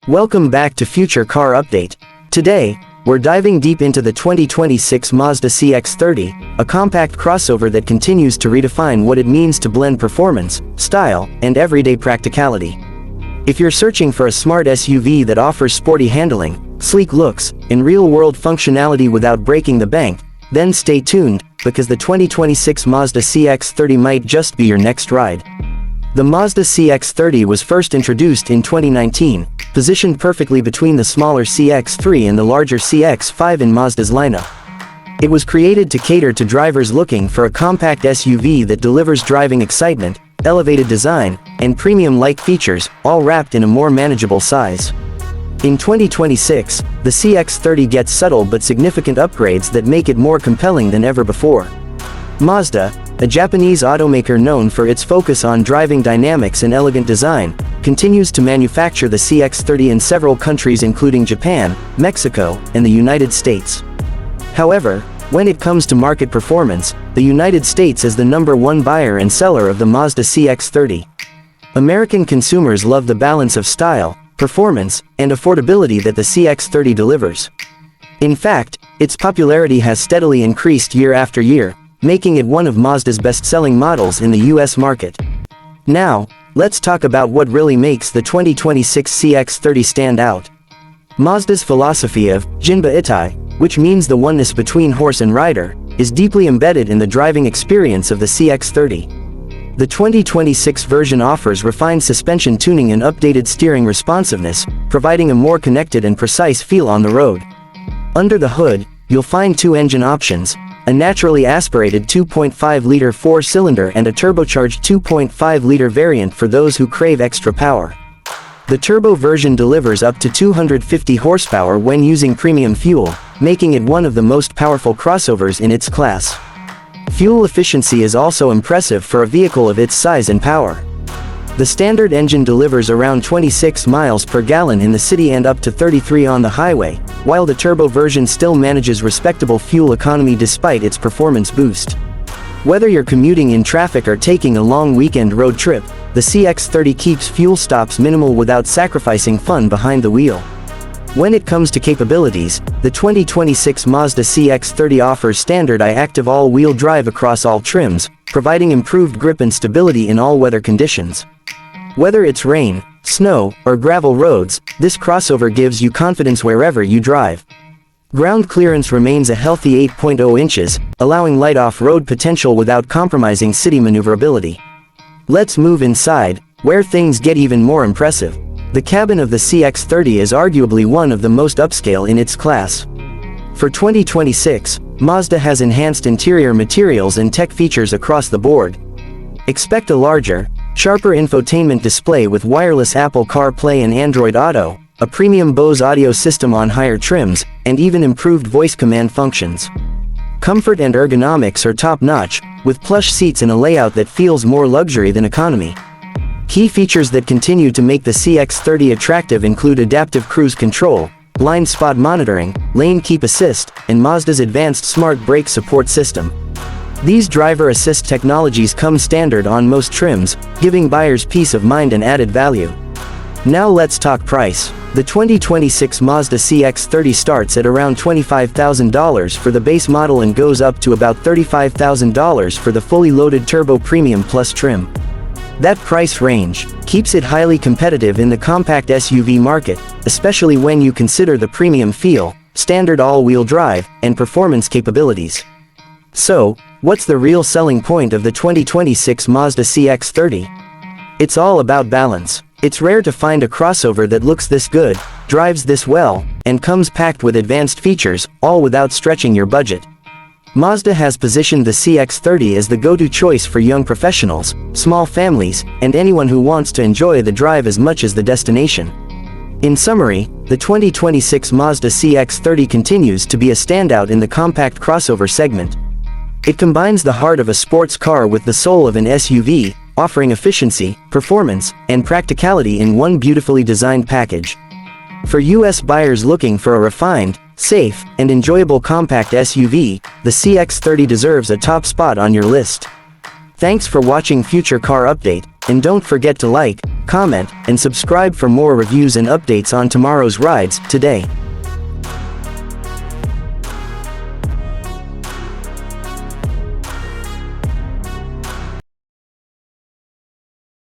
Welcome back to Future Car Update. Today, we're diving deep into the 2026 Mazda CX-30, a compact crossover that continues to redefine what it means to blend performance, style, and everyday practicality. If you're searching for a smart SUV that offers sporty handling, sleek looks, and real-world functionality without breaking the bank, then stay tuned, because the 2026 Mazda CX-30 might just be your next ride. The Mazda CX-30 was first introduced in 2019, positioned perfectly between the smaller CX-3 and the larger CX-5 in Mazda's lineup. It was created to cater to drivers looking for a compact SUV that delivers driving excitement, elevated design, and premium-like features, all wrapped in a more manageable size. In 2026, the CX-30 gets subtle but significant upgrades that make it more compelling than ever before. Mazda, a Japanese automaker known for its focus on driving dynamics and elegant design, continues to manufacture the CX-30 in several countries including Japan, Mexico, and the United States. However, when it comes to market performance, the United States is the #1 buyer and seller of the Mazda CX-30. American consumers love the balance of style, performance, and affordability that the CX-30 delivers. In fact, its popularity has steadily increased year after year, making it one of Mazda's best-selling models in the US market. Now, let's talk about what really makes the 2026 CX-30 stand out. Mazda's philosophy of Jinba Itai, which means the oneness between horse and rider, is deeply embedded in the driving experience of the CX-30. The 2026 version offers refined suspension tuning and updated steering responsiveness, providing a more connected and precise feel on the road. Under the hood, you'll find two engine options: a naturally aspirated 2.5-liter four-cylinder and a turbocharged 2.5-liter variant for those who crave extra power. The turbo version delivers up to 250 horsepower when using premium fuel, making it one of the most powerful crossovers in its class. Fuel efficiency is also impressive for a vehicle of its size and power. The standard engine delivers around 26 miles per gallon in the city and up to 33 on the highway, while the turbo version still manages respectable fuel economy despite its performance boost. Whether you're commuting in traffic or taking a long weekend road trip, the CX-30 keeps fuel stops minimal without sacrificing fun behind the wheel. When it comes to capabilities, the 2026 Mazda CX-30 offers standard I-Active all-wheel drive across all trims, providing improved grip and stability in all weather conditions. Whether it's rain, snow, or gravel roads, this crossover gives you confidence wherever you drive. Ground clearance remains a healthy 8.0 inches, allowing light off-road potential without compromising city maneuverability. Let's move inside, where things get even more impressive. The cabin of the CX-30 is arguably one of the most upscale in its class. For 2026, Mazda has enhanced interior materials and tech features across the board. Expect a larger, sharper infotainment display with wireless Apple CarPlay and Android Auto, a premium Bose audio system on higher trims, and even improved voice command functions. Comfort and ergonomics are top-notch, with plush seats in a layout that feels more luxury than economy. Key features that continue to make the CX-30 attractive include adaptive cruise control, blind spot monitoring, lane keep assist, and Mazda's advanced smart brake support system. These driver assist technologies come standard on most trims, giving buyers peace of mind and added value. Now let's talk price. The 2026 Mazda CX-30 starts at around $25,000 for the base model and goes up to about $35,000 for the fully loaded Turbo Premium Plus trim. That price range keeps it highly competitive in the compact SUV market, especially when you consider the premium feel, standard all-wheel drive, and performance capabilities. So, what's the real selling point of the 2026 Mazda CX-30? It's all about balance. It's rare to find a crossover that looks this good, drives this well, and comes packed with advanced features, all without stretching your budget. Mazda has positioned the CX-30 as the go-to choice for young professionals, small families, and anyone who wants to enjoy the drive as much as the destination. In summary, the 2026 Mazda CX-30 continues to be a standout in the compact crossover segment. It combines the heart of a sports car with the soul of an SUV, offering efficiency, performance, and practicality in one beautifully designed package. For US buyers looking for a refined, safe, and enjoyable compact SUV, the CX-30 deserves a top spot on your list. Thanks for watching Future Car Update, and don't forget to like, comment, and subscribe for more reviews and updates on tomorrow's rides. Today.